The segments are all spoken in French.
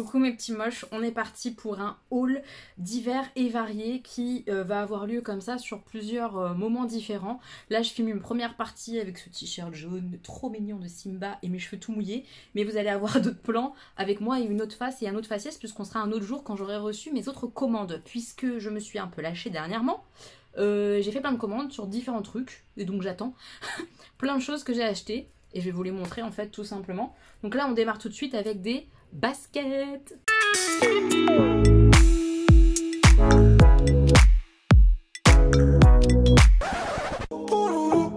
Coucou mes petits moches, on est parti pour un haul divers et varié qui va avoir lieu comme ça sur plusieurs moments différents. Là je filme une première partie avec ce t-shirt jaune trop mignon de Simba et mes cheveux tout mouillés. Mais vous allez avoir d'autres plans avec moi et une autre face et un autre faciès puisqu'on sera un autre jour quand j'aurai reçu mes autres commandes. Puisque je me suis un peu lâchée dernièrement, j'ai fait plein de commandes sur différents trucs et donc j'attends plein de choses que j'ai achetées. Et je vais vous les montrer en fait tout simplement. Donc là on démarre tout de suite avec des baskets.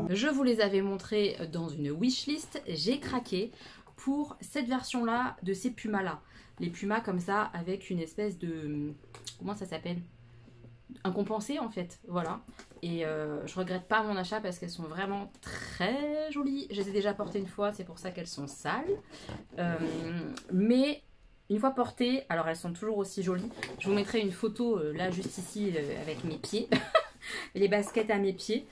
Je vous les avais montrés dans une wishlist. J'ai craqué pour cette version là de ces pumas là. Les pumas comme ça avec une espèce de... Comment ça s'appelle ? Un compensé en fait, voilà. Et je regrette pas mon achat parce qu'elles sont vraiment très jolies. Je les ai déjà portées une fois, c'est pour ça qu'elles sont sales. Mais une fois portées, alors elles sont toujours aussi jolies. Je vous mettrai une photo là juste ici avec mes pieds. Les baskets à mes pieds.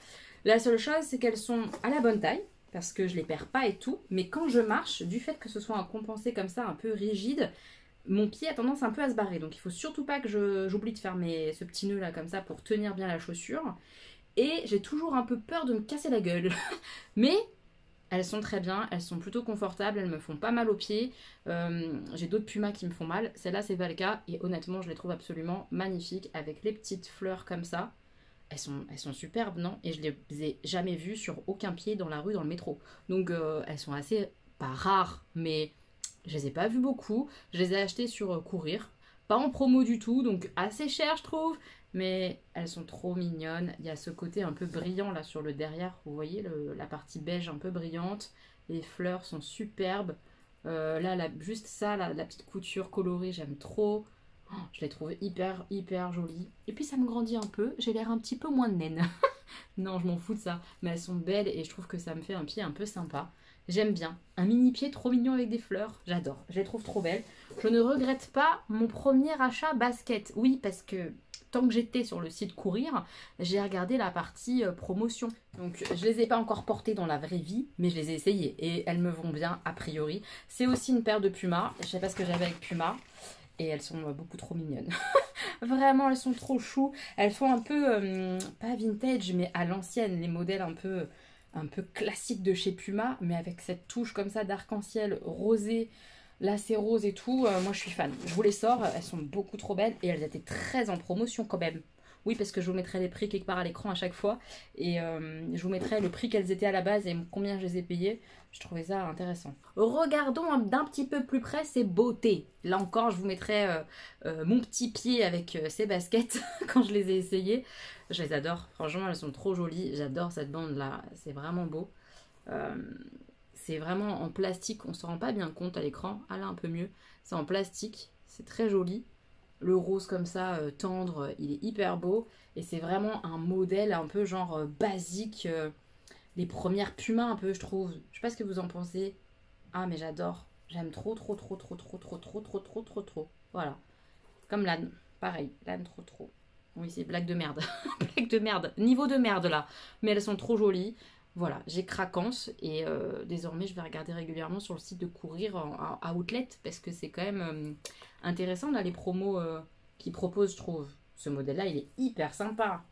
La seule chose c'est qu'elles sont à la bonne taille parce que je les perds pas et tout. Mais quand je marche, du fait que ce soit un compensé comme ça un peu rigide, mon pied a tendance un peu à se barrer, donc il faut surtout pas que j'oublie de faire ce petit nœud là comme ça pour tenir bien la chaussure. Et j'ai toujours un peu peur de me casser la gueule. Mais elles sont très bien, elles sont plutôt confortables, elles me font pas mal aux pieds. J'ai d'autres pumas qui me font mal, celle-là c'est pas le cas. Et honnêtement je les trouve absolument magnifiques avec les petites fleurs comme ça. Elles sont superbes, non? Et je les ai jamais vues sur aucun pied dans la rue, dans le métro. Donc elles sont assez, pas rares, mais... Je les ai pas vues beaucoup, je les ai achetées sur Courir, pas en promo du tout, donc assez cher je trouve, mais elles sont trop mignonnes. Il y a ce côté un peu brillant là sur le derrière, vous voyez la partie beige un peu brillante, les fleurs sont superbes. Là, juste ça, la petite couture colorée, j'aime trop. Oh, je les trouve hyper jolies. Et puis ça me grandit un peu, j'ai l'air un petit peu moins naine. Non, je m'en fous de ça, mais elles sont belles et je trouve que ça me fait un pied un peu sympa. J'aime bien. Un mini pied trop mignon avec des fleurs. J'adore. Je les trouve trop belles. Je ne regrette pas mon premier achat basket. Oui, parce que tant que j'étais sur le site Courir, j'ai regardé la partie promotion. Donc, je les ai pas encore portées dans la vraie vie, mais je les ai essayées. Et elles me vont bien, a priori. C'est aussi une paire de pumas. Je sais pas ce que j'avais avec Puma. Et elles sont beaucoup trop mignonnes. Vraiment, elles sont trop chou. Elles font un peu, pas vintage, mais à l'ancienne. Les modèles un peu classique de chez Puma, mais avec cette touche comme ça d'arc-en-ciel rosé, lacé rose et tout, moi je suis fan. Je vous les sors, elles sont beaucoup trop belles et elles étaient très en promotion quand même. Oui, parce que je vous mettrai les prix quelque part à l'écran à chaque fois et je vous mettrai le prix qu'elles étaient à la base et combien je les ai payées. Je trouvais ça intéressant. Regardons d'un petit peu plus près ces beautés. Là encore, je vous mettrai mon petit pied avec ces baskets quand je les ai essayées. Je les adore. Franchement, elles sont trop jolies. J'adore cette bande-là. C'est vraiment beau. C'est vraiment en plastique. On ne se rend pas bien compte à l'écran. Ah là, un peu mieux. C'est en plastique. C'est très joli. Le rose comme ça, tendre, il est hyper beau. Et c'est vraiment un modèle un peu genre basique. Les premières Pumas un peu, je trouve. Je sais pas ce que vous en pensez. Ah, mais j'adore. J'aime trop. Voilà. Comme l'âne. Pareil, l'âne trop. Oui, c'est blague de merde. Blague de merde. Niveau de merde là. Mais elles sont trop jolies. Voilà, j'ai craquance et désormais je vais regarder régulièrement sur le site de Courir en outlet parce que c'est quand même intéressant là les promos qu'ils proposent, je trouve. Ce modèle-là, il est hyper sympa.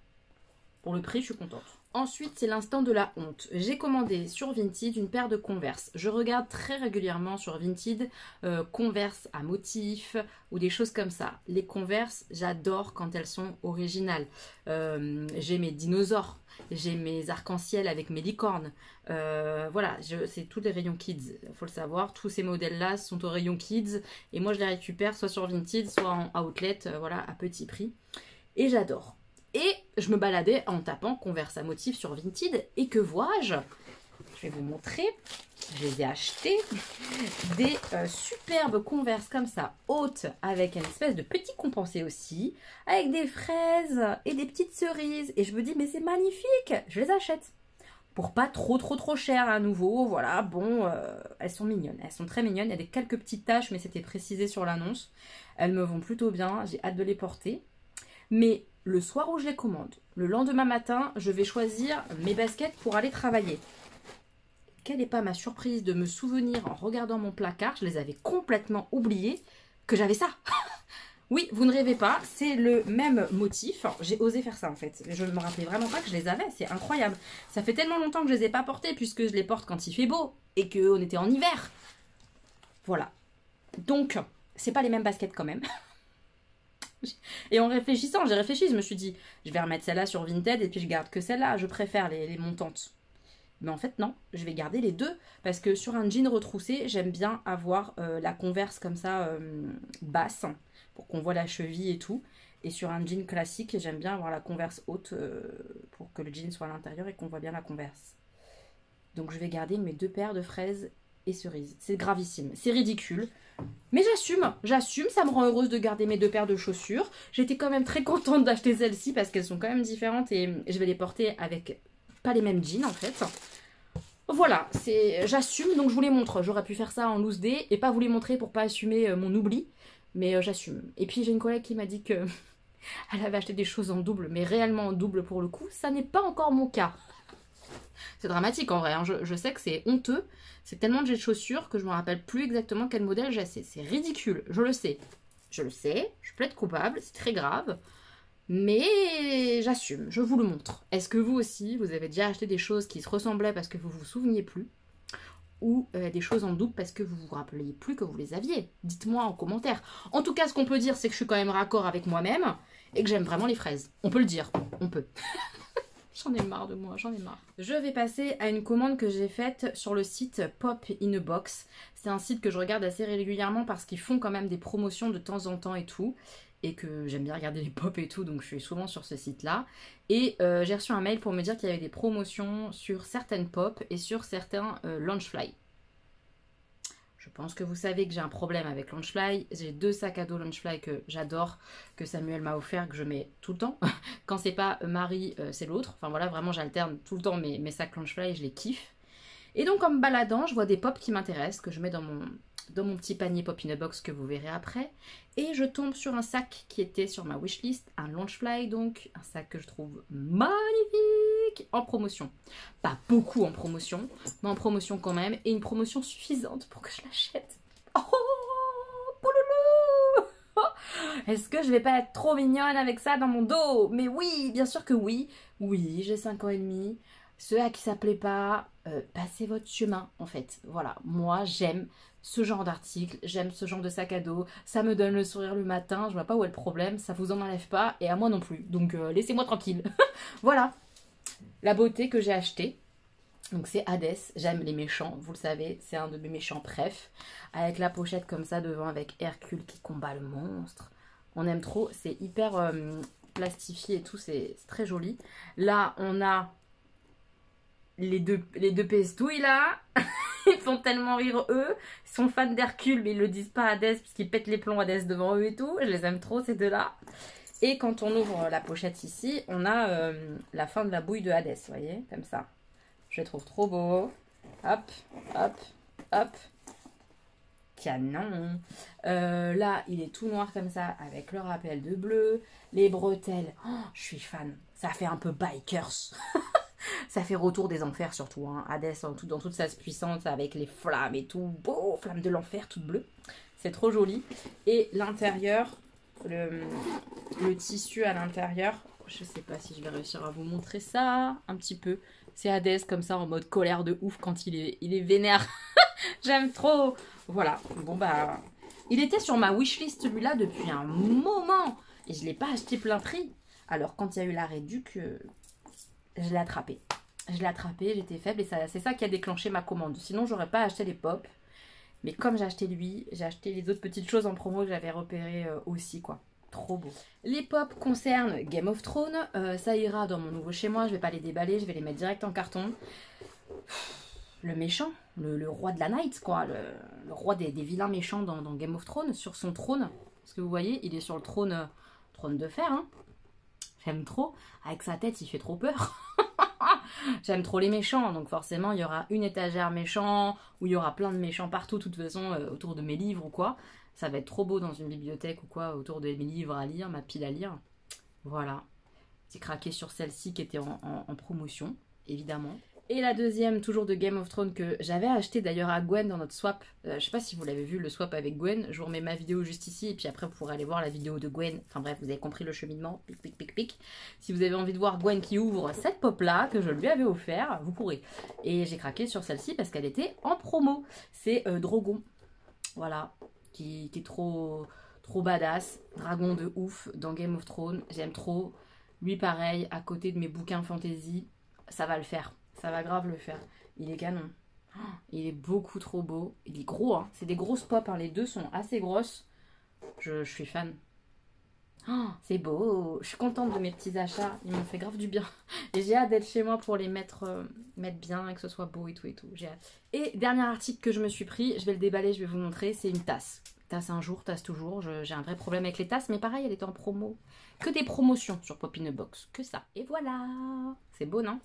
Pour le prix, je suis contente. Ensuite, c'est l'instant de la honte. J'ai commandé sur Vinted une paire de Converse. Je regarde très régulièrement sur Vinted Converse à motif ou des choses comme ça. Les Converse, j'adore quand elles sont originales. J'ai mes dinosaures, j'ai mes arcs-en-ciel avec mes licornes. Voilà, c'est tous les rayons kids, il faut le savoir. Tous ces modèles-là sont au rayon kids et moi je les récupère soit sur Vinted, soit en outlet, voilà, à petit prix. Et j'adore. Et je me baladais en tapant Converse à motif sur Vinted. Et que vois-je? Je vais vous montrer. Je les ai achetés. Des superbes Converse comme ça, hautes, avec une espèce de petit compensé aussi, avec des fraises et des petites cerises. Et je me dis, mais c'est magnifique! Je les achète. Pour pas trop cher à nouveau. Voilà, bon, elles sont mignonnes. Elles sont très mignonnes. Il y a des quelques petites taches, mais c'était précisé sur l'annonce. Elles me vont plutôt bien. J'ai hâte de les porter. Mais le soir où je les commande, le lendemain matin, je vais choisir mes baskets pour aller travailler. Quelle n'est pas ma surprise de me souvenir en regardant mon placard, je les avais complètement oubliées, que j'avais ça. Oui, vous ne rêvez pas, c'est le même motif. J'ai osé faire ça en fait. Je ne me rappelais vraiment pas que je les avais, c'est incroyable. Ça fait tellement longtemps que je les ai pas portés puisque je les porte quand il fait beau et qu'on était en hiver. Voilà. Donc, c'est pas les mêmes baskets quand même. Et en réfléchissant, j'ai réfléchi, je me suis dit, je vais remettre celle-là sur Vinted et puis je garde que celle-là. Je préfère les montantes. Mais en fait, non, je vais garder les deux. Parce que sur un jean retroussé, j'aime bien avoir la Converse comme ça, basse, pour qu'on voit la cheville et tout. Et sur un jean classique, j'aime bien avoir la Converse haute pour que le jean soit à l'intérieur et qu'on voit bien la Converse. Donc je vais garder mes deux paires de fraises et cerises. C'est gravissime, c'est ridicule. Mais j'assume, ça me rend heureuse de garder mes deux paires de chaussures. J'étais quand même très contente d'acheter celles-ci parce qu'elles sont quand même différentes et je vais les porter avec pas les mêmes jeans en fait. Voilà, j'assume, donc je vous les montre. J'aurais pu faire ça en loose day et pas vous les montrer pour pas assumer mon oubli. Mais j'assume. Et puis j'ai une collègue qui m'a dit que elle avait acheté des choses en double, mais réellement en double pour le coup. Ça n'est pas encore mon cas. C'est dramatique en vrai, hein. Je sais que c'est honteux. C'est tellement de chaussures que je ne me rappelle plus exactement quel modèle j'ai. C'est ridicule, je le sais. Je le sais, je plaide coupable, c'est très grave. Mais j'assume, je vous le montre. Est-ce que vous aussi, vous avez déjà acheté des choses qui se ressemblaient parce que vous vous souveniez plus? Ou des choses en double parce que vous vous rappeliez plus que vous les aviez? Dites-moi en commentaire. En tout cas, ce qu'on peut dire, c'est que je suis quand même raccord avec moi-même et que j'aime vraiment les fraises. On peut le dire, on peut. J'en ai marre de moi, j'en ai marre. Je vais passer à une commande que j'ai faite sur le site Pop in a Box. C'est un site que je regarde assez régulièrement parce qu'ils font quand même des promotions de temps en temps et tout. Et que j'aime bien regarder les pop et tout, donc je suis souvent sur ce site-là. Et j'ai reçu un mail pour me dire qu'il y avait des promotions sur certaines pop et sur certains Launchfly. Je pense que vous savez que j'ai un problème avec Launchfly. J'ai deux sacs à dos Launchfly que j'adore, que Samuel m'a offert, que je mets tout le temps. Quand c'est pas Marie, c'est l'autre. Enfin voilà, vraiment j'alterne tout le temps mes sacs Launchfly, je les kiffe. Et donc en me baladant, je vois des pop qui m'intéressent, que je mets dans mon petit panier Pop in a Box que vous verrez après. Et je tombe sur un sac qui était sur ma wishlist, un Launchfly donc, un sac que je trouve magnifique, en promotion. Pas beaucoup en promotion, mais en promotion quand même, et une promotion suffisante pour que je l'achète. Oh, pouloulou. Est-ce que je vais pas être trop mignonne avec ça dans mon dos? Mais oui, bien sûr que oui. Oui, j'ai 5 ans et demi. Ceux à qui ça plaît pas, passez votre chemin en fait. Voilà, moi j'aime ce genre d'article, j'aime ce genre de sac à dos, ça me donne le sourire le matin, je vois pas où est le problème, ça vous en enlève pas et à moi non plus. Donc laissez-moi tranquille. Voilà, la beauté que j'ai achetée. Donc c'est Hades, j'aime les méchants, vous le savez, c'est un de mes méchants préf. Avec la pochette comme ça devant avec Hercule qui combat le monstre. On aime trop, c'est hyper plastifié et tout, c'est très joli. Là on a les deux pestouilles là, ils font tellement rire eux, ils sont fans d'Hercule mais ils le disent pas à Hades parce qu'ils pètent les plombs Hades devant eux et tout, je les aime trop ces deux là. Et quand on ouvre la pochette ici, on a la fin de la bouille de Hades, vous voyez, comme ça. Je les trouve trop beaux. Hop, hop, hop. Canon. Là, il est tout noir comme ça avec le rappel de bleu, les bretelles. Oh, je suis fan, ça fait un peu bikers. Ça fait retour des enfers surtout, hein. Hades dans toute sa puissance avec les flammes et tout. Beau, flammes de l'enfer toutes bleues. C'est trop joli. Et l'intérieur, le tissu à l'intérieur, je sais pas si je vais réussir à vous montrer ça un petit peu. C'est Hades comme ça en mode colère de ouf quand il est vénère. J'aime trop. Voilà, bon bah, il était sur ma wishlist celui-là depuis un moment. Et je l'ai pas acheté plein prix. Alors quand il y a eu la réduc... je l'ai attrapé. Je l'ai attrapé, j'étais faible et c'est ça qui a déclenché ma commande. Sinon, j'aurais pas acheté les pop. Mais comme j'ai acheté lui, j'ai acheté les autres petites choses en promo que j'avais repérées aussi, quoi. Trop beau. Les pop concernent Game of Thrones. Ça ira dans mon nouveau chez moi. Je vais pas les déballer, je vais les mettre direct en carton. Le méchant, le roi de la night, quoi. Le roi des vilains méchants dans Game of Thrones, sur son trône. Parce que vous voyez, il est sur le trône de fer, hein. J'aime trop. Avec sa tête, il fait trop peur. J'aime trop les méchants. Donc forcément, il y aura une étagère méchant, où il y aura plein de méchants partout, de toute façon, autour de mes livres ou quoi. Ça va être trop beau dans une bibliothèque ou quoi, autour de mes livres à lire, ma pile à lire. Voilà. J'ai craqué sur celle-ci qui était en promotion, évidemment. Et la deuxième, toujours de Game of Thrones, que j'avais acheté d'ailleurs à Gwen dans notre swap. Je sais pas si vous l'avez vu, le swap avec Gwen. Je vous remets ma vidéo juste ici, et puis après vous pourrez aller voir la vidéo de Gwen. Enfin bref, vous avez compris le cheminement. Pic, pic, pic, pic. Si vous avez envie de voir Gwen qui ouvre cette pop-là, que je lui avais offert, vous pourrez. Et j'ai craqué sur celle-ci parce qu'elle était en promo. C'est Drogon. Voilà. Qui est trop badass. Dragon de ouf dans Game of Thrones. J'aime trop. Lui pareil, à côté de mes bouquins fantasy, ça va le faire. Ça va grave le faire. Il est canon. Il est beaucoup trop beau. Il est gros, hein. C'est des grosses pop, hein. Les deux sont assez grosses. Je suis fan. C'est beau. Je suis contente de mes petits achats. Ils m'ont fait grave du bien. Et j'ai hâte d'être chez moi pour les mettre bien et que ce soit beau et tout et tout. J'ai hâte. Et dernier article que je me suis pris, je vais le déballer, je vais vous montrer. C'est une tasse. Tasse un jour, tasse toujours. J'ai un vrai problème avec les tasses, mais pareil, elle était en promo. Que des promotions sur Pop in a Box. Que ça. Et voilà. C'est beau, non?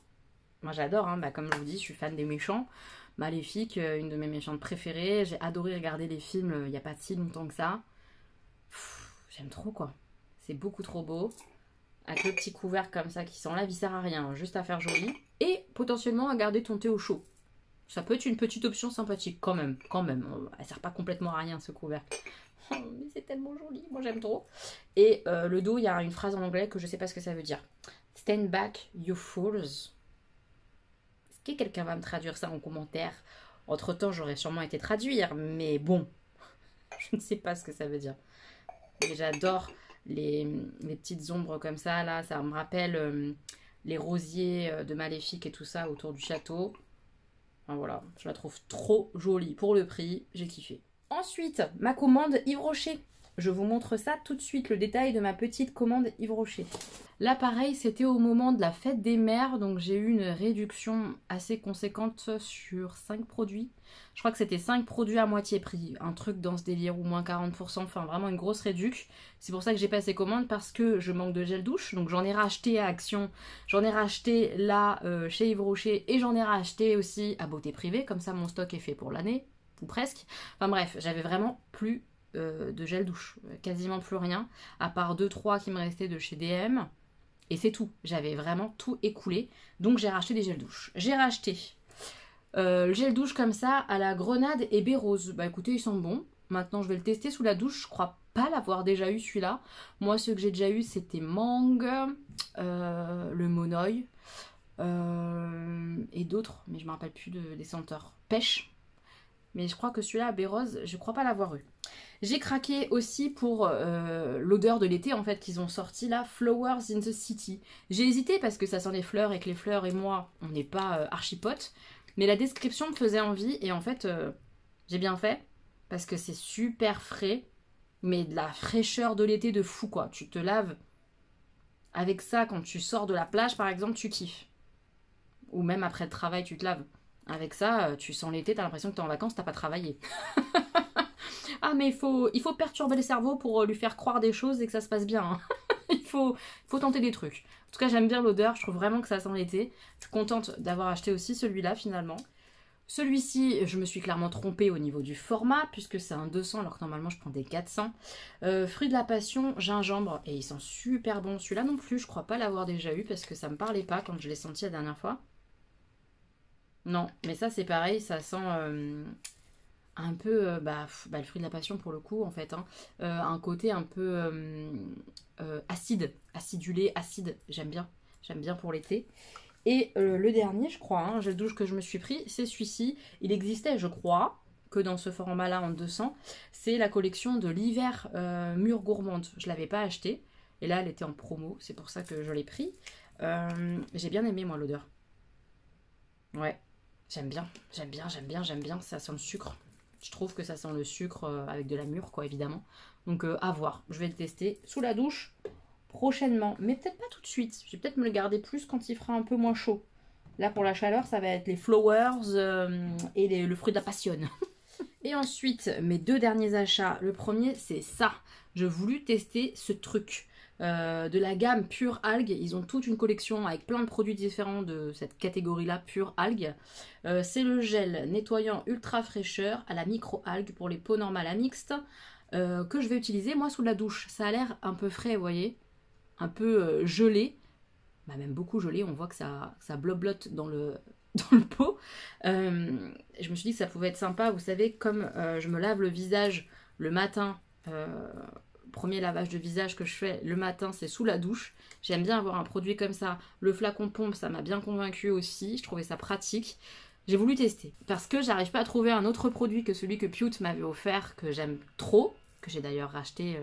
Moi j'adore, hein. Bah, comme je vous dis, je suis fan des méchants. Maléfique, une de mes méchantes préférées. J'ai adoré regarder les films il n'y a pas si longtemps que ça. J'aime trop quoi. C'est beaucoup trop beau. Avec le petit couvercle comme ça qui s'enlève, il sert à rien, hein, juste à faire joli. Et potentiellement à garder ton thé au chaud. Ça peut être une petite option sympathique quand même. Elle sert pas complètement à rien ce couvercle. Oh, mais c'est tellement joli, moi j'aime trop. Et le dos, il y a une phrase en anglais que je sais pas ce que ça veut dire. Stand back, you fools. Est-ce que quelqu'un va me traduire ça en commentaire? Entre temps, j'aurais sûrement été traduire, mais bon, je ne sais pas ce que ça veut dire. Et j'adore les petites ombres comme ça, là, ça me rappelle les rosiers de Maléfique et tout ça autour du château. Enfin, voilà, je la trouve trop jolie pour le prix, j'ai kiffé. Ensuite, ma commande Yves Rocher. Je vous montre ça tout de suite, le détail de ma petite commande Yves Rocher. Là, pareil, c'était au moment de la fête des mères, donc j'ai eu une réduction assez conséquente sur 5 produits. Je crois que c'était 5 produits à moitié prix, un truc dans ce délire, ou moins 40%, enfin vraiment une grosse réduction. C'est pour ça que j'ai passé commande, parce que je manque de gel douche, donc j'en ai racheté à Action, j'en ai racheté là chez Yves Rocher, et j'en ai racheté aussi à Beauté Privée, comme ça mon stock est fait pour l'année, ou presque. Enfin bref, j'avais vraiment plus de gel douche, quasiment plus rien, à part 2-3 qui me restaient de chez DM, et c'est tout, j'avais vraiment tout écoulé, donc j'ai racheté des gels douche. J'ai racheté le gel douche comme ça à la grenade et baie rose, bah écoutez ils sont bons, maintenant je vais le tester sous la douche, je crois pas l'avoir déjà eu celui-là, moi ceux que j'ai déjà eu c'était mangue, le monoï, et d'autres, mais je me rappelle plus des senteurs, pêche. Mais je crois que celui-là, à baie rose, je crois pas l'avoir eu. J'ai craqué aussi pour l'odeur de l'été, en fait, qu'ils ont sorti là, Flowers in the City. J'ai hésité parce que ça sent les fleurs et que les fleurs et moi, on n'est pas archipotes. Mais la description me faisait envie et en fait, j'ai bien fait. Parce que c'est super frais, mais de la fraîcheur de l'été de fou, quoi. Tu te laves avec ça quand tu sors de la plage, par exemple, tu kiffes. Ou même après le travail, tu te laves. Avec ça, tu sens l'été, t'as l'impression que t'es en vacances, t'as pas travaillé. Ah mais il faut perturber le cerveau pour lui faire croire des choses et que ça se passe bien. Hein. il faut tenter des trucs. En tout cas, j'aime bien l'odeur, je trouve vraiment que ça sent l'été. Je suis contente d'avoir acheté aussi celui-là finalement. Celui-ci, je me suis clairement trompée au niveau du format, puisque c'est un 200 alors que normalement je prends des 400. Fruit de la passion, gingembre, et ils sont super bons. Celui-là non plus, je crois pas l'avoir déjà eu, parce que ça me parlait pas quand je l'ai senti la dernière fois. Non, mais ça c'est pareil, ça sent un peu le fruit de la passion pour le coup en fait. Hein. Un côté un peu acide, acidulé, acide, j'aime bien pour l'été. Et le dernier, je crois, hein, gel douche que je me suis pris, c'est celui-ci. Il existait, je crois, que dans ce format-là en 200. C'est la collection de l'hiver mûre gourmande. Je ne l'avais pas acheté. Et là, elle était en promo. C'est pour ça que je l'ai pris. J'ai bien aimé, moi, l'odeur. Ouais, j'aime bien. Ça sent le sucre. Je trouve que ça sent le sucre avec de la mûre, quoi, évidemment. Donc, à voir. Je vais le tester sous la douche prochainement, mais peut-être pas tout de suite. Je vais peut-être me le garder plus quand il fera un peu moins chaud. Là, pour la chaleur, ça va être les flowers et le fruit de la passion. Et ensuite, mes deux derniers achats. Le premier, c'est ça. J'ai voulu tester ce truc. De la gamme Pure Algue. Ils ont toute une collection avec plein de produits différents de cette catégorie-là, Pure Algue. C'est le gel nettoyant ultra fraîcheur à la micro-algue pour les peaux normales à mixte que je vais utiliser, moi, sous la douche. Ça a l'air un peu frais, vous voyez, un peu gelé, bah, même beaucoup gelé, on voit que ça bloblote dans dans le pot. Je me suis dit que ça pouvait être sympa. Vous savez, comme je me lave le visage le matin, premier lavage de visage que je fais le matin, c'est sous la douche. J'aime bien avoir un produit comme ça. Le flacon pompe, ça m'a bien convaincu aussi. Je trouvais ça pratique. J'ai voulu tester parce que j'arrive pas à trouver un autre produit que celui que Pute m'avait offert, que j'aime trop, que j'ai d'ailleurs racheté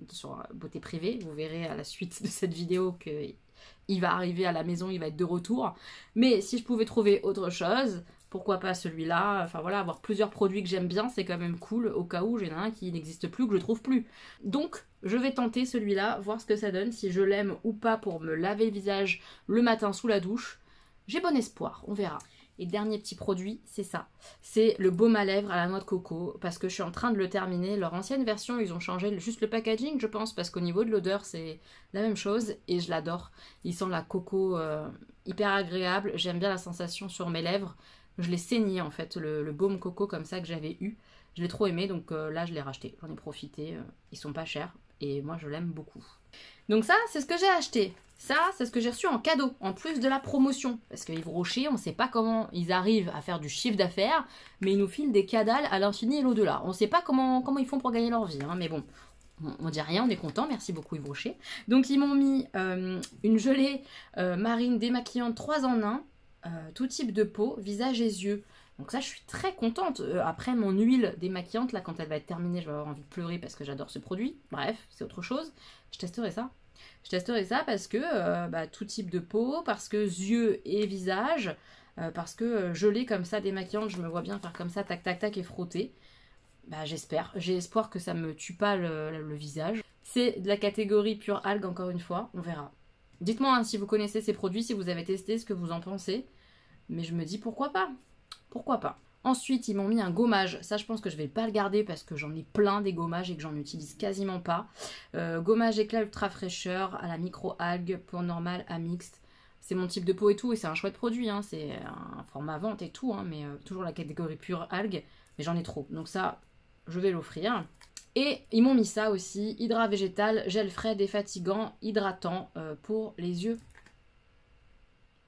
sur Beauté Privée. Vous verrez à la suite de cette vidéo qu'il va arriver à la maison, il va être de retour. Mais si je pouvais trouver autre chose, pourquoi pas celui-là? Enfin voilà, avoir plusieurs produits que j'aime bien, c'est quand même cool au cas où j'en ai un qui n'existe plus, que je trouve plus. Donc je vais tenter celui-là, voir ce que ça donne, si je l'aime ou pas pour me laver le visage le matin sous la douche. J'ai bon espoir, on verra. Et dernier petit produit, c'est ça. C'est le baume à lèvres à la noix de coco, parce que je suis en train de le terminer. Leur ancienne version, ils ont changé juste le packaging, je pense, parce qu'au niveau de l'odeur, c'est la même chose, et je l'adore. Il sent la coco hyper agréable, j'aime bien la sensation sur mes lèvres. Je l'ai saigné, en fait, le baume coco comme ça que j'avais eu. Je l'ai trop aimé, donc là, je l'ai racheté. J'en ai profité, ils sont pas chers, et moi, je l'aime beaucoup. Donc ça, c'est ce que j'ai acheté. Ça, c'est ce que j'ai reçu en cadeau, en plus de la promotion. Parce que Yves Rocher, on ne sait pas comment ils arrivent à faire du chiffre d'affaires, mais ils nous filent des cadales à l'infini et l'au-delà. On ne sait pas comment ils font pour gagner leur vie, hein, mais bon, on dit rien, on est content, merci beaucoup Yves Rocher. Donc ils m'ont mis une gelée marine démaquillante 3 en 1, tout type de peau, visage et yeux. Donc ça, je suis très contente. Après, mon huile démaquillante, là, quand elle va être terminée, je vais avoir envie de pleurer parce que j'adore ce produit. Bref, c'est autre chose. Je testerai ça. Je testerai ça parce que tout type de peau, parce que yeux et visage, parce que gelée comme ça, démaquillante, je me vois bien faire comme ça, tac, tac, tac, et frotter. J'espère. J'ai espoir que ça me tue pas le visage. C'est de la catégorie pure algue, encore une fois. On verra. Dites-moi hein, si vous connaissez ces produits, si vous avez testé, ce que vous en pensez. Mais je me dis pourquoi pas. Pourquoi pas. Ensuite, ils m'ont mis un gommage. Ça, je pense que je vais pas le garder parce que j'en ai plein des gommages et que j'en utilise quasiment pas. Gommage éclat ultra fraîcheur à la micro-algue, peau normale à mixte. C'est mon type de peau et tout, et c'est un chouette produit. Hein. C'est un format vente et tout, hein, mais toujours la catégorie pure algue. Mais j'en ai trop. Donc ça, je vais l'offrir. Et ils m'ont mis ça aussi. Hydrat végétal, gel frais, défatigant, hydratant pour les yeux.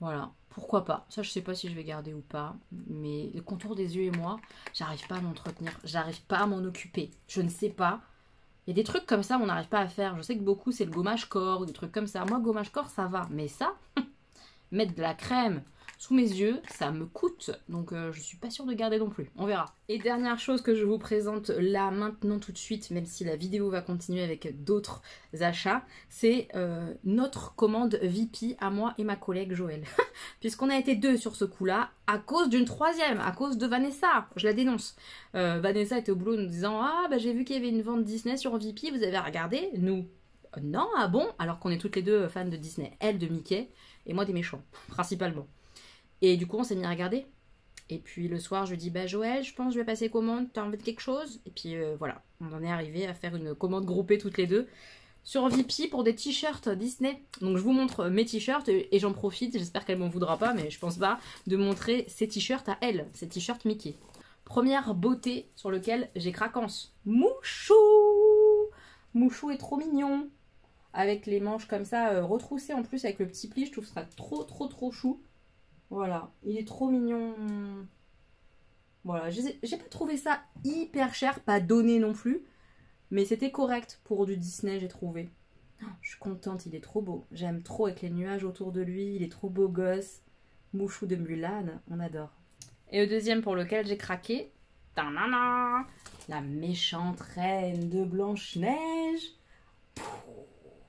Voilà. Pourquoi pas? Ça, je sais pas si je vais garder ou pas. Mais le contour des yeux et moi, j'arrive pas à m'entretenir. J'arrive pas à m'en occuper. Je ne sais pas. Il y a des trucs comme ça, on n'arrive pas à faire. Je sais que beaucoup, c'est le gommage corps ou des trucs comme ça. Moi, gommage corps, ça va. Mais ça, mettre de la crème sous mes yeux, ça me coûte. Donc, je suis pas sûre de garder non plus. On verra. Et dernière chose que je vous présente là, maintenant, tout de suite, même si la vidéo va continuer avec d'autres achats, c'est notre commande VP à moi et ma collègue Joël. Puisqu'on a été 2 sur ce coup-là, à cause d'une 3e, à cause de Vanessa. Je la dénonce. Vanessa était au boulot nous disant « Ah, j'ai vu qu'il y avait une vente Disney sur VP, vous avez regardé ?» Nous, non, ah bon? Alors qu'on est toutes les deux fans de Disney. Elle de Mickey et moi des méchants, principalement. Et du coup, on s'est mis à regarder. Et puis le soir, je lui dis Joël, je pense que je vais passer commande, t'as envie de quelque chose? Et puis voilà, on en est arrivé à faire une commande groupée toutes les deux sur VP pour des t-shirts Disney. Donc je vous montre mes t-shirts et j'en profite, j'espère qu'elle m'en voudra pas, mais je pense pas, de montrer ces t-shirts à elle, ces t-shirts Mickey. Première beauté sur lequel j'ai craquance. Mouchou! Mouchou est trop mignon. Avec les manches comme ça retroussées en plus avec le petit pli, je trouve ça trop chou. Voilà, il est trop mignon. Voilà, j'ai pas trouvé ça hyper cher, pas donné non plus. Mais c'était correct pour du Disney, j'ai trouvé. Oh, je suis contente, il est trop beau. J'aime trop avec les nuages autour de lui, il est trop beau gosse. Mouchou de Mulan, on adore. Et le deuxième pour lequel j'ai craqué, tanana, la méchante reine de Blanche-Neige.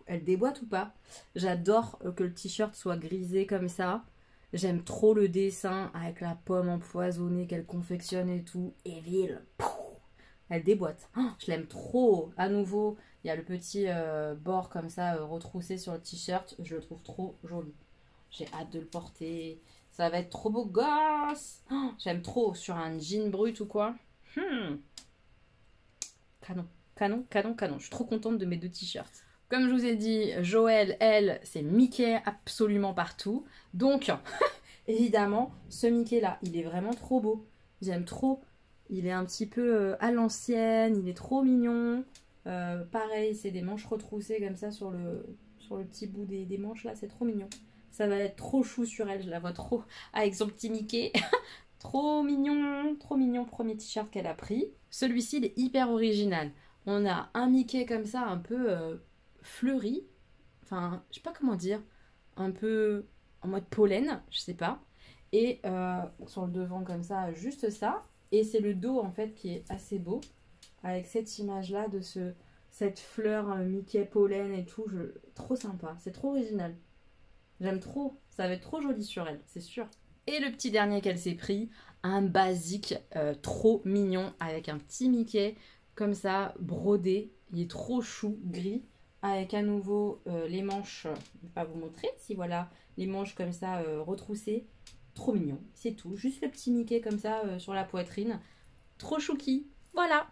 Elle déboîte ou pas? J'adore que le t-shirt soit grisé comme ça. J'aime trop le dessin avec la pomme empoisonnée qu'elle confectionne et tout. Evil. Elle déboîte. Oh, je l'aime trop. À nouveau, il y a le petit bord comme ça retroussé sur le t-shirt. Je le trouve trop joli. J'ai hâte de le porter. Ça va être trop beau gosse. Oh, j'aime trop sur un jean brut ou quoi. Canon. Canon, canon, canon. Je suis trop contente de mes 2 t-shirts. Comme je vous ai dit, Joël, elle, c'est Mickey absolument partout. Donc, évidemment, ce Mickey-là, il est vraiment trop beau. J'aime trop. Il est un petit peu à l'ancienne, il est trop mignon. Pareil, c'est des manches retroussées comme ça sur le petit bout des manches là, c'est trop mignon. Ça va être trop chou sur elle, je la vois trop avec son petit Mickey. Trop mignon, premier t-shirt qu'elle a pris. Celui-ci, il est hyper original. On a un Mickey comme ça, un peu fleuri. Enfin, je sais pas comment dire. Un peu en mode pollen, je sais pas. Et sur le devant comme ça, juste ça. Et c'est le dos en fait qui est assez beau. Avec cette image-là de cette fleur Mickey pollen et tout. Trop sympa, c'est trop original. J'aime trop, ça va être trop joli sur elle, c'est sûr. Et le petit dernier qu'elle s'est pris, un basique trop mignon avec un petit Mickey comme ça, brodé. Il est trop chou, gris. Avec à nouveau les manches, je ne vais pas vous montrer, si voilà, les manches comme ça retroussées. Trop mignon, c'est tout. Juste le petit Mickey comme ça sur la poitrine. Trop chouki, voilà.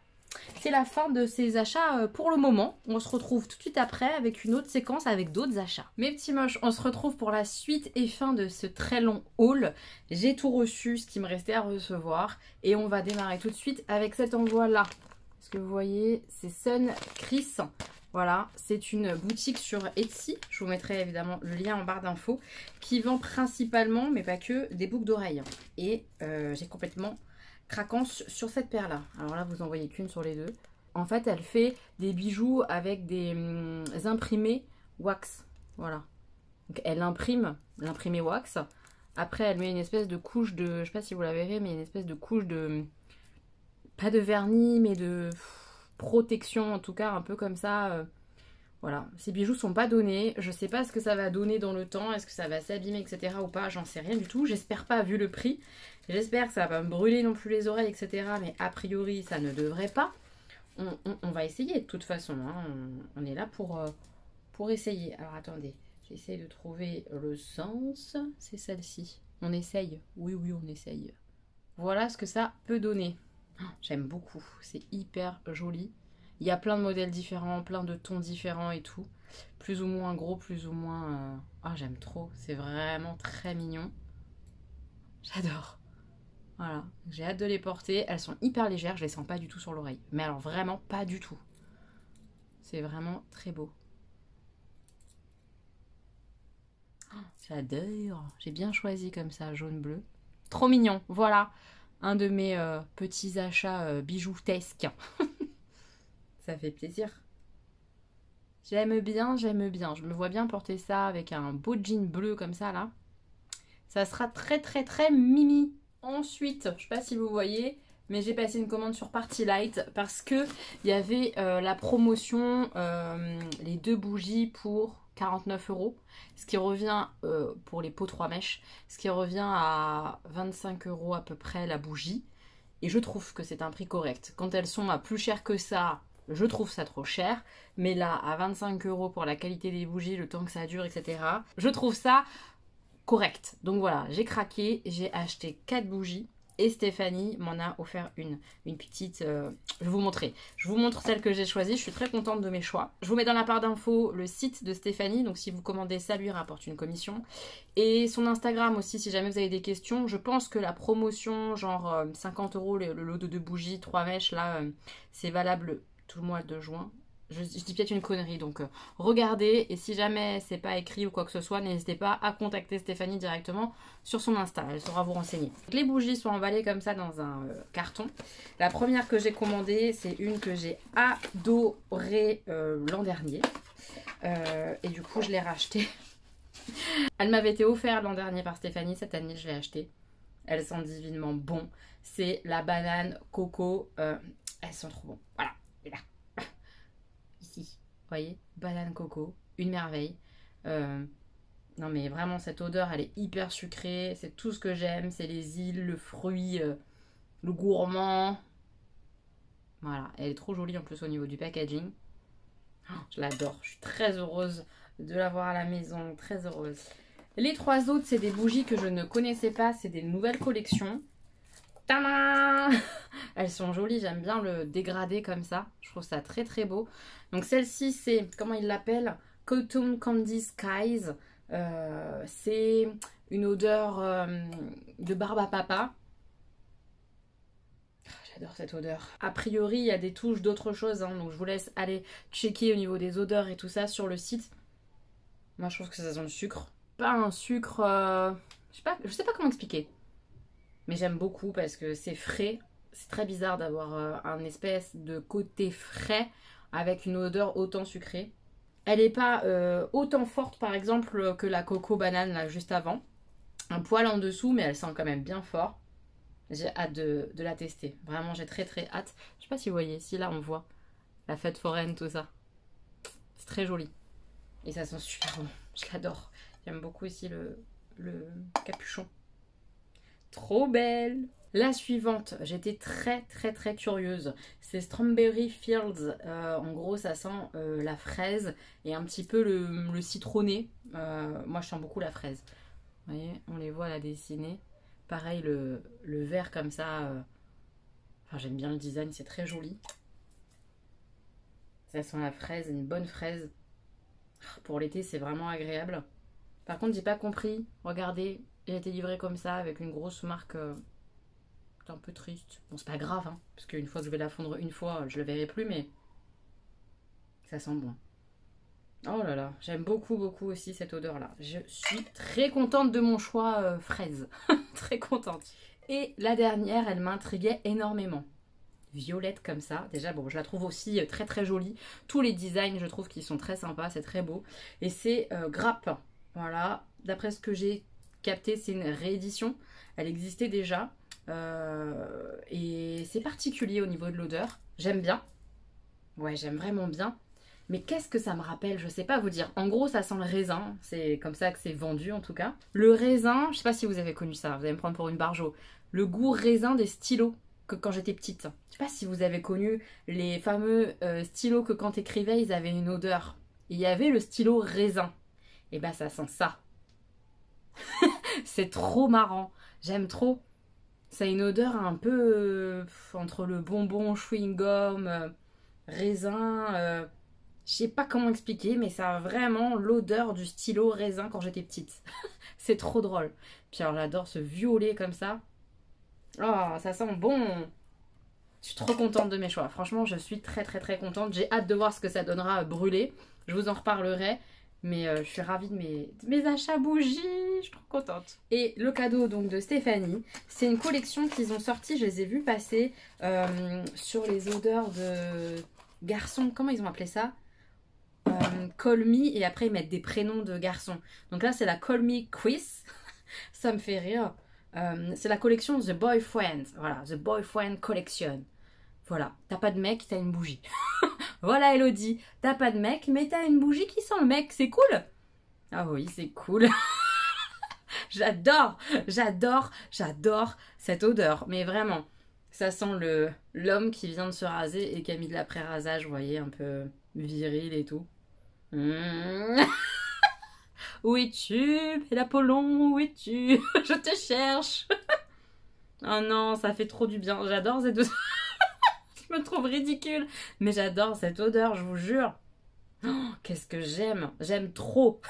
C'est la fin de ces achats pour le moment. On se retrouve tout de suite après avec une autre séquence avec d'autres achats. Mes petits moches, on se retrouve pour la suite et fin de ce très long haul. J'ai tout reçu, ce qui me restait à recevoir. Et on va démarrer tout de suite avec cet envoi-là. Ce que vous voyez, c'est Sun Chris. Voilà, c'est une boutique sur Etsy. Je vous mettrai évidemment le lien en barre d'infos. Qui vend principalement, mais pas que, des boucles d'oreilles. Et j'ai complètement... craquance sur cette paire là. Alors là vous en voyez qu'une sur les deux. En fait elle fait des bijoux avec des imprimés wax. Voilà. Donc elle imprime l'imprimé wax. Après elle met une espèce de couche de, je sais pas si vous la verrez, mais une espèce de couche de, pas de vernis mais de protection en tout cas, un peu comme ça. Voilà, ces bijoux sont pas donnés. Je sais pas ce que ça va donner dans le temps. Est-ce que ça va s'abîmer, etc. ou pas. J'en sais rien du tout. J'espère pas vu le prix. J'espère que ça va pas me brûler non plus les oreilles, etc. Mais a priori, ça ne devrait pas. On va essayer de toute façon. Hein. On est là pour essayer. Alors attendez, j'essaye de trouver le sens. C'est celle-ci. On essaye. Oui, on essaye. Voilà ce que ça peut donner. J'aime beaucoup. C'est hyper joli. Il y a plein de modèles différents, plein de tons différents et tout. Plus ou moins gros, plus ou moins... Ah, j'aime trop. C'est vraiment très mignon. J'adore. Voilà. J'ai hâte de les porter. Elles sont hyper légères. Je les sens pas du tout sur l'oreille. Mais alors vraiment pas du tout. C'est vraiment très beau. Oh, j'adore. J'ai bien choisi comme ça, jaune-bleu. Trop mignon. Voilà. Un de mes petits achats bijoutesques. Ça fait plaisir. J'aime bien, j'aime bien. Je me vois bien porter ça avec un beau jean bleu comme ça là. Ça sera très très très mimi. Ensuite, je sais pas si vous voyez, mais j'ai passé une commande sur Party Light parce que il y avait la promotion, les 2 bougies pour 49 €. Ce qui revient pour les pots 3 mèches, ce qui revient à 25 € à peu près la bougie. Et je trouve que c'est un prix correct. Quand elles sont à plus cher que ça, je trouve ça trop cher, mais là, à 25 € pour la qualité des bougies, le temps que ça dure, etc., je trouve ça correct. Donc voilà, j'ai craqué, j'ai acheté 4 bougies, et Stéphanie m'en a offert une petite... je vais vous montrer. Je vous montre celle que j'ai choisie, je suis très contente de mes choix. Je vous mets dans la barre d'infos le site de Stéphanie, donc si vous commandez, ça lui rapporte une commission. Et son Instagram aussi, si jamais vous avez des questions. Je pense que la promotion, genre 50 € le lot de 2 bougies, 3 mèches, là, c'est valable tout le mois de juin. Je dis peut-être une connerie, donc regardez. Et si jamais c'est pas écrit ou quoi que ce soit, n'hésitez pas à contacter Stéphanie directement sur son Insta. Elle saura vous renseigner. Les bougies sont emballées comme ça dans un carton. La première que j'ai commandée, c'est une que j'ai adorée l'an dernier. Et du coup, je l'ai rachetée. Elle m'avait été offerte l'an dernier par Stéphanie. Cette année, je l'ai achetée. Elles sont divinement bon. C'est la banane coco. Elles sont trop bonnes. Voilà. Et là. Ici. Vous voyez, banane coco. Une merveille. Non mais vraiment, cette odeur, elle est hyper sucrée. C'est tout ce que j'aime. C'est les îles, le fruit, le gourmand. Voilà. Elle est trop jolie en plus au niveau du packaging. Oh, je l'adore. Je suis très heureuse de l'avoir à la maison. Très heureuse. Les 3 autres, c'est des bougies que je ne connaissais pas. C'est des nouvelles collections. Tadam! Elles sont jolies, j'aime bien le dégradé comme ça. Je trouve ça très très beau. Donc celle-ci, c'est, comment il l'appelle? Cotton Candy Skies. C'est une odeur de barbe à papa. J'adore cette odeur. A priori, il y a des touches d'autres choses. Hein, donc je vous laisse aller checker au niveau des odeurs et tout ça sur le site. Moi, je trouve que ça sent le sucre. pas un sucre... je sais pas comment expliquer. Mais j'aime beaucoup parce que c'est frais. C'est très bizarre d'avoir un espèce de côté frais avec une odeur autant sucrée. Elle n'est pas autant forte par exemple que la coco banane là juste avant. Un poil en dessous mais elle sent quand même bien fort. J'ai hâte de la tester. Vraiment j'ai très très hâte. Je sais pas si vous voyez, si là on voit la fête foraine, tout ça. C'est très joli. Et ça sent super bon. Je l'adore. J'aime beaucoup aussi le capuchon. Trop belle! La suivante, j'étais très très très curieuse. C'est Strawberry Fields. En gros, ça sent la fraise et un petit peu le citronné. Moi, je sens beaucoup la fraise. Vous voyez, on les voit là dessinés. Pareil, le vert comme ça. Enfin, j'aime bien le design, c'est très joli. Ça sent la fraise, une bonne fraise. Pour l'été, c'est vraiment agréable. Par contre, j'ai pas compris. Regardez, il a été livré comme ça avec une grosse marque. C'est un peu triste. Bon, c'est pas grave, hein, parce qu'une fois que je vais la fondre une fois, je le verrai plus, mais ça sent bon. Oh là là, j'aime beaucoup beaucoup aussi cette odeur-là. Je suis très contente de mon choix fraise. Très contente. Et la dernière, elle m'intriguait énormément. Violette comme ça. Déjà, bon, je la trouve aussi très très jolie. Tous les designs, je trouve qu'ils sont très sympas, c'est très beau. Et c'est Grappe. Voilà, d'après ce que j'ai capté, c'est une réédition. Elle existait déjà. Et c'est particulier au niveau de l'odeur. J'aime bien. Ouais, j'aime vraiment bien. Mais qu'est-ce que ça me rappelle? Je sais pas vous dire. En gros, ça sent le raisin. C'est comme ça que c'est vendu en tout cas. Le raisin, je sais pas si vous avez connu ça. Vous allez me prendre pour une barjo. Le goût raisin des stylos que quand j'étais petite. Je sais pas si vous avez connu les fameux stylos que quand t'écrivais, ils avaient une odeur. Il y avait le stylo raisin. Et bah ça sent ça. C'est trop marrant. J'aime trop. Ça a une odeur un peu entre le bonbon, chewing-gum, raisin. Je sais pas comment expliquer, mais ça a vraiment l'odeur du stylo raisin quand j'étais petite. C'est trop drôle. Puis alors j'adore ce violet comme ça. Oh, ça sent bon. Je suis trop contente de mes choix. Franchement, je suis très très très contente. J'ai hâte de voir ce que ça donnera brûlé. Je vous en reparlerai. Mais je suis ravie de mes achats bougies. Je suis trop contente. Et le cadeau donc de Stéphanie, c'est une collection qu'ils ont sortie. Je les ai vus passer sur les odeurs de garçons. Comment ils ont appelé ça? Call Me. Et après ils mettent des prénoms de garçons. Donc là c'est la Call Me Quiz. Ça me fait rire. C'est la collection The Boyfriend. Voilà, The Boyfriend Collection. Voilà, t'as pas de mec, t'as une bougie. Voilà Elodie, t'as pas de mec, mais t'as une bougie qui sent le mec, c'est cool. Ah oui, c'est cool. J'adore, j'adore, j'adore cette odeur. Mais vraiment, ça sent l'homme qui vient de se raser et qui a mis de l'après-rasage, vous voyez, un peu viril et tout. Où es-tu, Belle Apollon, où es-tu? Je te cherche. Oh non, ça fait trop du bien. J'adore cette odeur. Je me trouve ridicule. Mais j'adore cette odeur, je vous jure. Oh, qu'est-ce que j'aime. J'aime trop.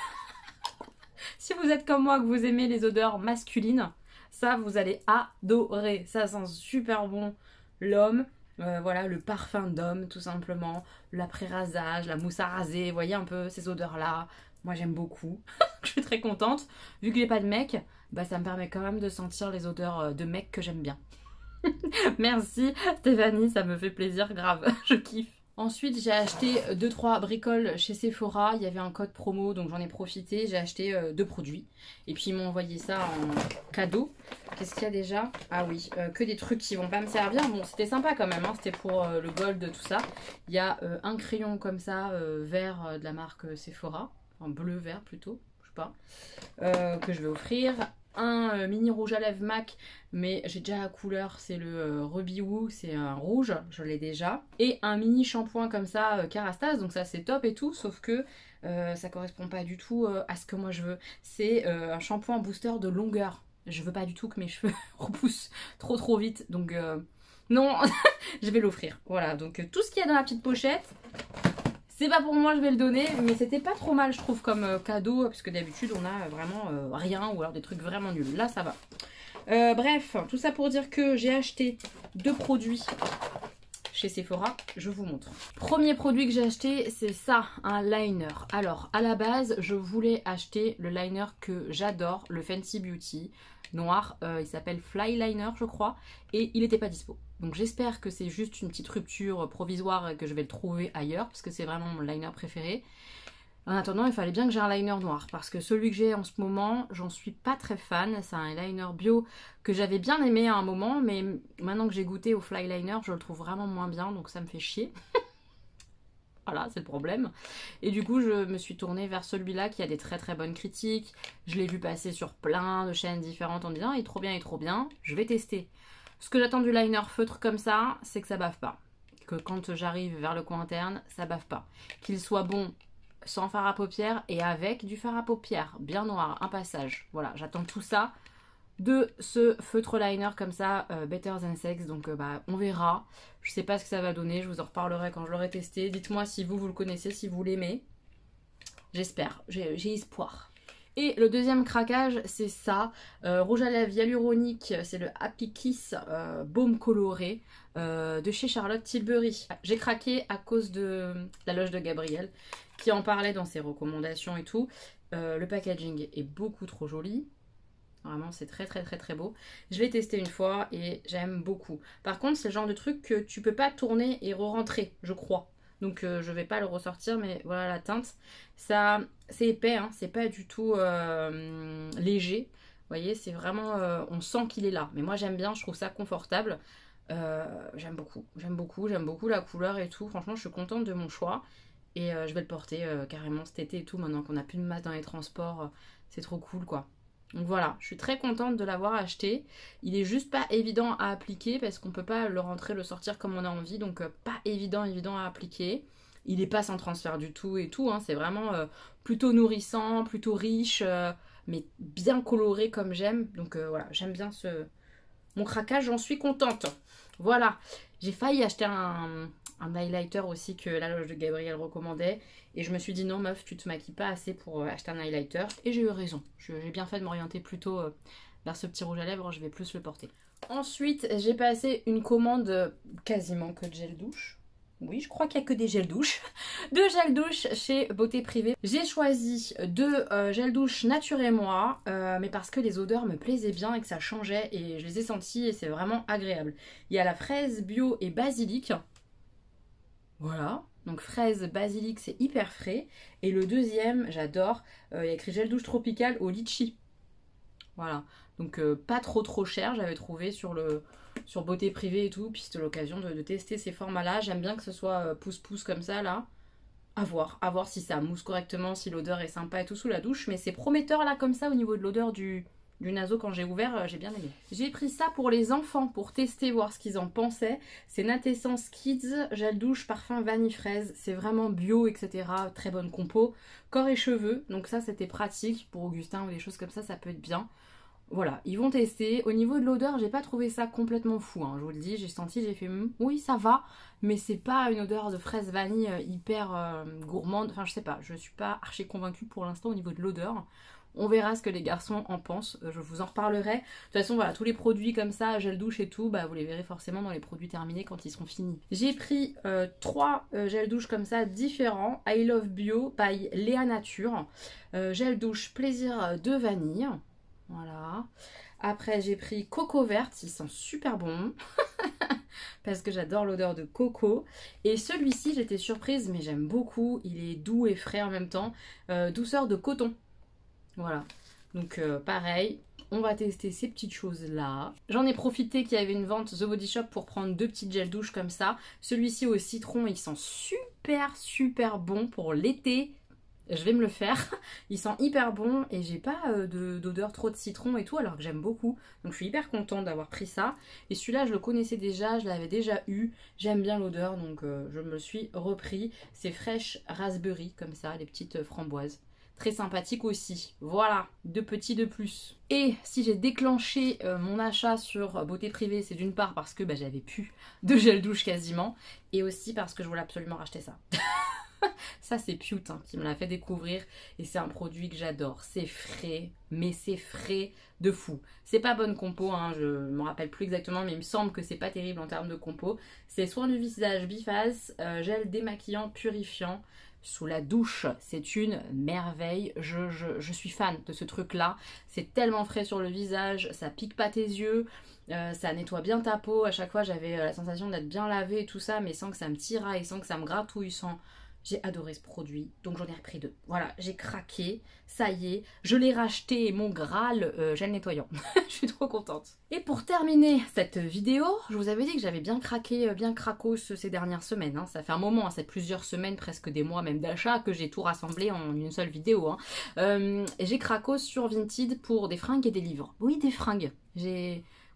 Si vous êtes comme moi, que vous aimez les odeurs masculines, ça, vous allez adorer. Ça sent super bon. L'homme, voilà, le parfum d'homme, tout simplement. L'après-rasage, la mousse à raser. Vous voyez un peu ces odeurs-là. Moi, j'aime beaucoup. Je suis très contente. Vu que j'ai pas de mec, bah, ça me permet quand même de sentir les odeurs de mec que j'aime bien. Merci Stéphanie, ça me fait plaisir, grave. Je kiffe. Ensuite, j'ai acheté 2-3 bricoles chez Sephora. Il y avait un code promo, donc j'en ai profité. J'ai acheté 2 produits. Et puis, ils m'ont envoyé ça en cadeau. Qu'est-ce qu'il y a déjà? Ah oui, que des trucs qui vont pas me servir. Bon, c'était sympa quand même, hein. C'était pour le gold, tout ça. Il y a un crayon comme ça, vert de la marque Sephora. Enfin, bleu-vert plutôt, je sais pas. Que je vais offrir. Un mini rouge à lèvres MAC, mais j'ai déjà la couleur, c'est le Ruby Woo, c'est un rouge, je l'ai déjà. Et un mini shampoing comme ça, Kerastase, donc ça c'est top et tout, sauf que ça correspond pas du tout à ce que moi je veux. C'est un shampoing booster de longueur. Je veux pas du tout que mes cheveux repoussent trop vite, donc non, je vais l'offrir. Voilà, donc tout ce qu'il y a dans la petite pochette, c'est pas pour moi, je vais le donner, mais c'était pas trop mal, je trouve, comme cadeau, parce que d'habitude, on a vraiment rien, ou alors des trucs vraiment nuls. Là, ça va. Bref, tout ça pour dire que j'ai acheté 2 produits chez Sephora, je vous montre. Premier produit que j'ai acheté, c'est ça, un liner. Alors, à la base, je voulais acheter le liner que j'adore, le Fenty Beauty noir. Il s'appelle Fly Liner, je crois, et il n'était pas dispo. Donc j'espère que c'est juste une petite rupture provisoire et que je vais le trouver ailleurs, parce que c'est vraiment mon liner préféré. En attendant, il fallait bien que j'ai un liner noir, parce que celui que j'ai en ce moment, j'en suis pas très fan. C'est un liner bio que j'avais bien aimé à un moment, mais maintenant que j'ai goûté au Fly Liner, je le trouve vraiment moins bien, donc ça me fait chier. Voilà, c'est le problème. Et du coup, je me suis tournée vers celui-là qui a des très très bonnes critiques. Je l'ai vu passer sur plein de chaînes différentes en me disant « il est trop bien, je vais tester ». Ce que j'attends du liner feutre comme ça, c'est que ça bave pas. Que quand j'arrive vers le coin interne, ça bave pas. Qu'il soit bon sans fard à paupières et avec du fard à paupières, bien noir, un passage. Voilà, j'attends tout ça de ce feutre liner comme ça, Better Than Sex. Donc on verra. Je sais pas ce que ça va donner, je vous en reparlerai quand je l'aurai testé. Dites-moi si vous le connaissez, si vous l'aimez. J'espère, j'ai espoir. Et le deuxième craquage, c'est ça, rouge à lèvres hyaluronique, c'est le Happy Kiss Baume coloré de chez Charlotte Tilbury. J'ai craqué à cause de la loge de Gabriel qui en parlait dans ses recommandations et tout. Le packaging est beaucoup trop joli. Vraiment, c'est très très très très beau. Je l'ai testé une fois et j'aime beaucoup. Par contre, c'est le genre de truc que tu peux pas tourner et re-rentrer, je crois. Donc je vais pas le ressortir, mais voilà la teinte. Ça, c'est épais, hein, c'est pas du tout léger. Vous voyez, c'est vraiment, on sent qu'il est là. Mais moi j'aime bien, je trouve ça confortable. J'aime beaucoup la couleur et tout. Franchement, je suis contente de mon choix. Et je vais le porter carrément cet été et tout, maintenant qu'on n'a plus de masque dans les transports. C'est trop cool quoi. Donc voilà, je suis très contente de l'avoir acheté. Il est juste pas évident à appliquer parce qu'on peut pas le rentrer, le sortir comme on a envie. Donc pas évident à appliquer. Il est pas sans transfert du tout et tout. Hein. C'est vraiment plutôt nourrissant, plutôt riche, mais bien coloré comme j'aime. Donc voilà, j'aime bien mon craquage, j'en suis contente. Voilà, j'ai failli acheter un highlighter aussi que la loge de Gabriel recommandait. Et je me suis dit non meuf, tu te maquilles pas assez pour acheter un highlighter. Et j'ai eu raison. J'ai bien fait de m'orienter plutôt vers ce petit rouge à lèvres. Je vais plus le porter. Ensuite, j'ai passé une commande quasiment que de gel douche. Oui, je crois qu'il n'y a que des gels douche. Deux gels douche chez Beauté Privée. J'ai choisi deux gels douche Nature et Moi, mais parce que les odeurs me plaisaient bien et que ça changeait. Et je les ai sentis et c'est vraiment agréable. Il y a la fraise bio et basilic. Voilà. Donc fraise, basilic, c'est hyper frais. Et le deuxième, j'adore, il y a écrit gel douche tropical au litchi. Voilà. Donc pas trop cher, j'avais trouvé sur Beauté Privée et tout. Puis c'était l'occasion de tester ces formats-là. J'aime bien que ce soit pouce-pouce comme ça, là. À voir si ça mousse correctement, si l'odeur est sympa et tout sous la douche. Mais c'est prometteur, là, comme ça, au niveau de l'odeur du naso. Quand j'ai ouvert, j'ai bien aimé. J'ai pris ça pour les enfants, pour tester, voir ce qu'ils en pensaient. C'est Natessence Kids, gel douche, parfum vanille fraise. C'est vraiment bio, etc. Très bonne compo. Corps et cheveux, donc ça, c'était pratique. Pour Augustin ou des choses comme ça peut être bien. Voilà, ils vont tester. Au niveau de l'odeur, j'ai pas trouvé ça complètement fou, hein. Je vous le dis, j'ai senti, j'ai fait oui, ça va, mais c'est pas une odeur de fraise vanille hyper gourmande. Enfin, je sais pas, je suis pas archi convaincue pour l'instant au niveau de l'odeur. On verra ce que les garçons en pensent, je vous en reparlerai. De toute façon, voilà, tous les produits comme ça, gel douche et tout, vous les verrez forcément dans les produits terminés quand ils seront finis. J'ai pris 3 gel douche comme ça différents. I Love Bio by Léa Nature. Gel douche plaisir de vanille. Voilà. Après, j'ai pris coco verte. Il sent super bon. Parce que j'adore l'odeur de coco. Et celui-ci, j'étais surprise, mais j'aime beaucoup. Il est doux et frais en même temps. Douceur de coton. Voilà. Donc, pareil. On va tester ces petites choses-là. J'en ai profité qu'il y avait une vente The Body Shop pour prendre 2 petites gels douche comme ça. Celui-ci au citron, il sent super bon pour l'été. Je vais me le faire. Il sent hyper bon et j'ai pas d'odeur trop de citron et tout alors que j'aime beaucoup. Donc je suis hyper contente d'avoir pris ça. Et celui-là je le connaissais déjà, je l'avais déjà eu. J'aime bien l'odeur donc je me le suis repris. C'est fraîche raspberry comme ça, les petites framboises. Très sympathique aussi. Voilà, 2 petits de plus. Et si j'ai déclenché mon achat sur Beauté Privée, c'est d'une part parce que j'avais plus de gel douche quasiment. Et aussi parce que je voulais absolument racheter ça. Ça c'est Pute hein, qui me l'a fait découvrir et c'est un produit que j'adore. C'est frais, mais c'est frais de fou. C'est pas bonne compo, hein, je me rappelle plus exactement, mais il me semble que c'est pas terrible en termes de compo. C'est soin du visage biface, gel démaquillant purifiant. Sous la douche, c'est une merveille, je suis fan de ce truc là, c'est tellement frais sur le visage, ça pique pas tes yeux, ça nettoie bien ta peau, à chaque fois j'avais la sensation d'être bien lavée et tout ça, mais sans que ça me tiraille, sans que ça me gratouille, sans... J'ai adoré ce produit, donc j'en ai repris 2. Voilà, j'ai craqué, ça y est, je l'ai racheté, mon Graal gel nettoyant. Je suis trop contente. Et pour terminer cette vidéo, je vous avais dit que j'avais bien craqué, bien cracos ces dernières semaines. Hein. Ça fait un moment, hein, c'est plusieurs semaines, presque des mois même d'achat, que j'ai tout rassemblé en une seule vidéo. Hein. Et j'ai cracos sur Vinted pour des fringues et des livres. Oui, des fringues.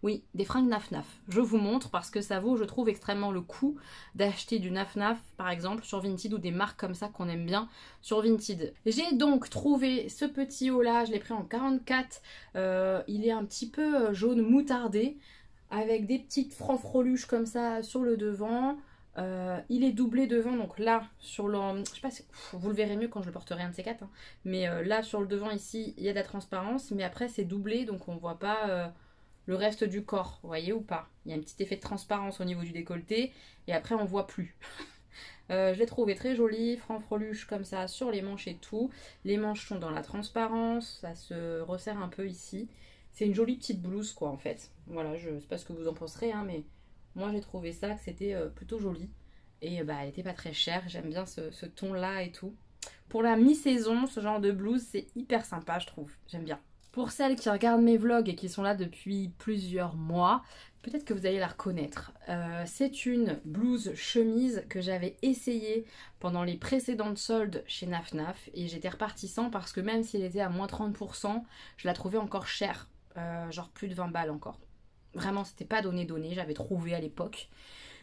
Oui, des fringues naf-naf. Je vous montre parce que ça vaut, je trouve, extrêmement le coup d'acheter du naf-naf, par exemple, sur Vinted ou des marques comme ça qu'on aime bien sur Vinted. J'ai donc trouvé ce petit haut-là, je l'ai pris en 44. Il est un petit peu jaune moutardé, avec des petites franfreluches comme ça sur le devant. Il est doublé devant, donc là, sur le... Je sais pas si vous le verrez mieux quand je le porterai un de ces quatre. Hein, mais là, sur le devant, ici, il y a de la transparence, mais après, c'est doublé, donc on voit pas... le reste du corps, vous voyez ou pas? Il y a un petit effet de transparence au niveau du décolleté et après on voit plus. Je l'ai trouvé très joli, franfreluche comme ça sur les manches et tout. Les manches sont dans la transparence, ça se resserre un peu ici. C'est une jolie petite blouse quoi en fait. Voilà, je sais pas ce que vous en penserez hein, mais moi j'ai trouvé ça que c'était plutôt joli. Et bah elle était pas très chère, j'aime bien ce ton là et tout. Pour la mi-saison, ce genre de blouse c'est hyper sympa je trouve, j'aime bien. Pour celles qui regardent mes vlogs et qui sont là depuis plusieurs mois, peut-être que vous allez la reconnaître. C'est une blouse chemise que j'avais essayée pendant les précédentes soldes chez Naf Naf et j'étais repartie sans parce que même si elle était à moins 30%, je la trouvais encore chère, genre plus de 20 balles encore. Vraiment, c'était pas donné, j'avais trouvé à l'époque.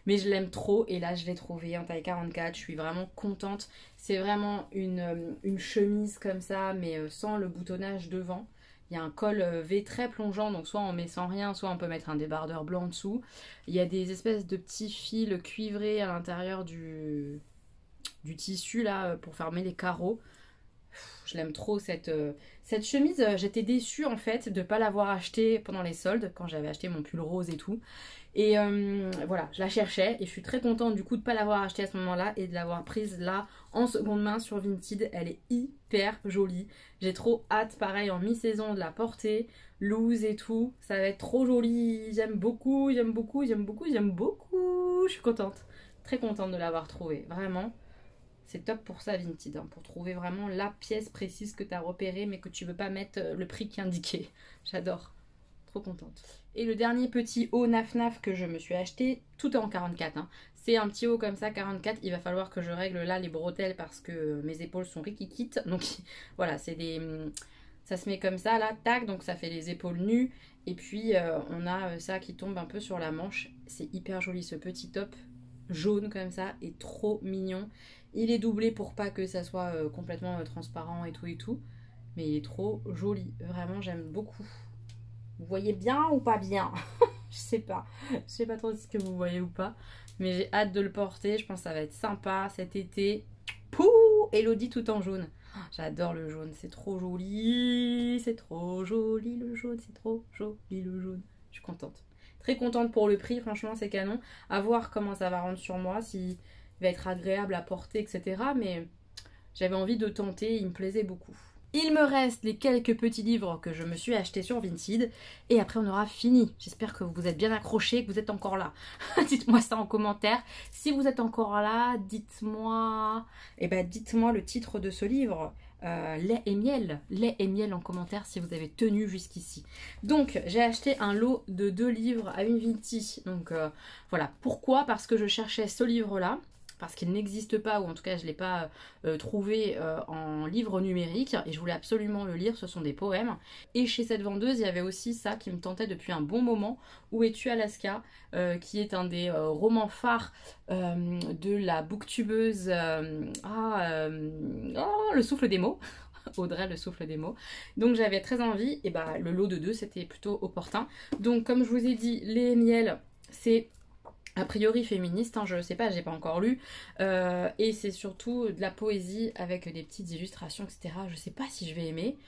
Mais je l'aime trop et là je l'ai trouvée en taille 44, je suis vraiment contente. C'est vraiment une chemise comme ça mais sans le boutonnage devant. Il y a un col V très plongeant, donc soit on met sans rien, soit on peut mettre un débardeur blanc en dessous. Il y a des espèces de petits fils cuivrés à l'intérieur du tissu là pour fermer les carreaux. Je l'aime trop cette chemise. J'étais déçue en fait de ne pas l'avoir achetée pendant les soldes, quand j'avais acheté mon pull rose et tout. Et voilà, je la cherchais et je suis très contente du coup de ne pas l'avoir achetée à ce moment-là et de l'avoir prise là en seconde main sur Vinted. Elle est hyper jolie. J'ai trop hâte, pareil, en mi-saison de la porter, loose et tout. Ça va être trop joli. J'aime beaucoup, j'aime beaucoup, j'aime beaucoup, j'aime beaucoup. Je suis contente. Très contente de l'avoir trouvée, vraiment. C'est top pour ça Vinted, hein, pour trouver vraiment la pièce précise que tu as repérée mais que tu veux pas mettre le prix qui est indiqué. J'adore. Trop contente. Et le dernier petit haut Naf Naf que je me suis acheté, tout est en 44. Hein. C'est un petit haut comme ça, 44. Il va falloir que je règle là les bretelles parce que mes épaules sont riquiquites. Donc voilà, c'est des... Ça se met comme ça là, tac, donc ça fait les épaules nues. Et puis on a ça qui tombe un peu sur la manche. C'est hyper joli ce petit top jaune comme ça et trop mignon. Il est doublé pour pas que ça soit complètement transparent et tout. Mais il est trop joli. Vraiment, j'aime beaucoup. Vous voyez bien ou pas bien? Je sais pas. Je sais pas trop si que vous voyez ou pas. Mais j'ai hâte de le porter. Je pense que ça va être sympa cet été. Pouh! Elodie tout en jaune. J'adore le jaune. C'est trop joli. C'est trop joli le jaune. C'est trop joli le jaune. Je suis contente. Très contente pour le prix. Franchement, c'est canon. À voir comment ça va rendre sur moi. Si... va être agréable à porter, etc. Mais j'avais envie de tenter, il me plaisait beaucoup. Il me reste les quelques petits livres que je me suis achetés sur Vinted. Et après on aura fini. J'espère que vous êtes bien accrochés, que vous êtes encore là. Dites-moi ça en commentaire. Si vous êtes encore là, dites-moi... Eh ben, dites-moi le titre de ce livre. Lait et miel. Lait et miel en commentaire si vous avez tenu jusqu'ici. Donc j'ai acheté un lot de 2 livres à une Vinti. Donc voilà. Pourquoi? Parce que je cherchais ce livre-là. Parce qu'il n'existe pas, ou en tout cas je ne l'ai pas trouvé en livre numérique, et je voulais absolument le lire, ce sont des poèmes. Et chez cette vendeuse, il y avait aussi ça qui me tentait depuis un bon moment, Où es-tu Alaska, qui est un des romans phares de la booktubeuse Le souffle des mots. Audrey, le souffle des mots. Donc j'avais très envie, et bah le lot de 2 c'était plutôt opportun. Donc comme je vous ai dit, les miels, c'est a priori féministe, hein, je sais pas, j'ai pas encore lu, et c'est surtout de la poésie avec des petites illustrations, etc. Je sais pas si je vais aimer,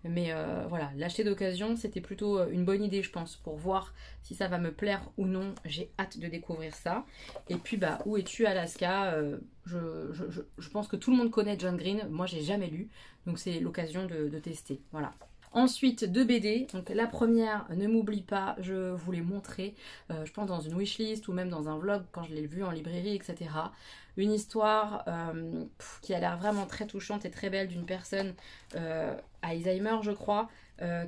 mais voilà, l'acheter d'occasion, c'était plutôt une bonne idée, je pense, pour voir si ça va me plaire ou non. J'ai hâte de découvrir ça. Et puis, bah, Où es-tu, Alaska? Je pense que tout le monde connaît John Green, moi j'ai jamais lu, donc c'est l'occasion de tester, voilà. Ensuite, deux BD. Donc la première, Ne m'oublie pas, je vous l'ai montré, je pense dans une wishlist ou même dans un vlog quand je l'ai vu en librairie, etc. Une histoire qui a l'air vraiment très touchante et très belle d'une personne Alzheimer, je crois,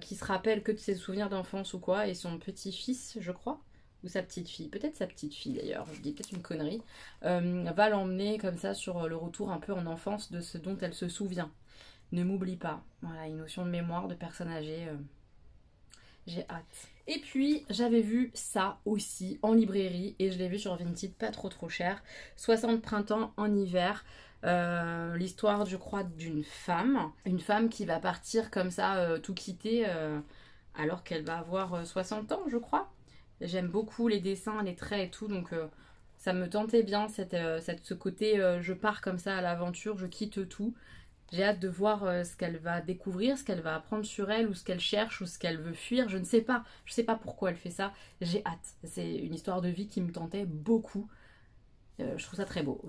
qui se rappelle que de ses souvenirs d'enfance ou quoi, et son petit-fils, je crois, ou sa petite fille, peut-être sa petite fille d'ailleurs, je dis peut-être une connerie, va l'emmener comme ça sur le retour un peu en enfance de ce dont elle se souvient. Ne m'oublie pas. Voilà, une notion de mémoire de personne âgée. J'ai hâte. Et puis, j'avais vu ça aussi en librairie et je l'ai vu sur Vinted, pas trop cher. 60 printemps en hiver. L'histoire, je crois, d'une femme. Une femme qui va partir comme ça, tout quitter, alors qu'elle va avoir 60 ans, je crois. J'aime beaucoup les dessins, les traits et tout, donc ça me tentait bien, ce côté je pars comme ça à l'aventure, je quitte tout. J'ai hâte de voir ce qu'elle va découvrir, ce qu'elle va apprendre sur elle, ou ce qu'elle cherche, ou ce qu'elle veut fuir. Je ne sais pas. Je ne sais pas pourquoi elle fait ça. J'ai hâte. C'est une histoire de vie qui me tentait beaucoup. Je trouve ça très beau.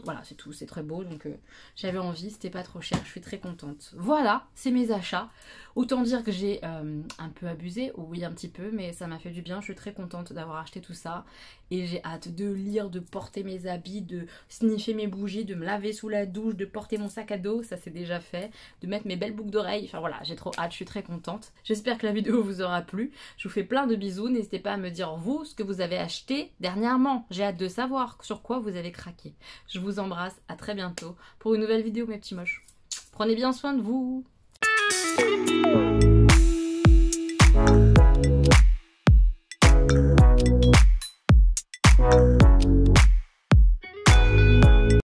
Voilà, c'est tout. C'est très beau. Donc j'avais envie. C'était pas trop cher. Je suis très contente. Voilà, c'est mes achats. Autant dire que j'ai un peu abusé. Oui, un petit peu. Mais ça m'a fait du bien. Je suis très contente d'avoir acheté tout ça. Et j'ai hâte de lire, de porter mes habits, de sniffer mes bougies, de me laver sous la douche, de porter mon sac à dos. Ça, c'est déjà fait. De mettre mes belles boucles d'oreilles. Enfin voilà, j'ai trop hâte. Je suis très contente. J'espère que la vidéo vous aura plu. Je vous fais plein de bisous. N'hésitez pas à me dire, vous, ce que vous avez acheté dernièrement. J'ai hâte de savoir sur quoi vous avez craqué. Je vous embrasse, à très bientôt pour une nouvelle vidéo mes petits moches. Prenez bien soin de vous.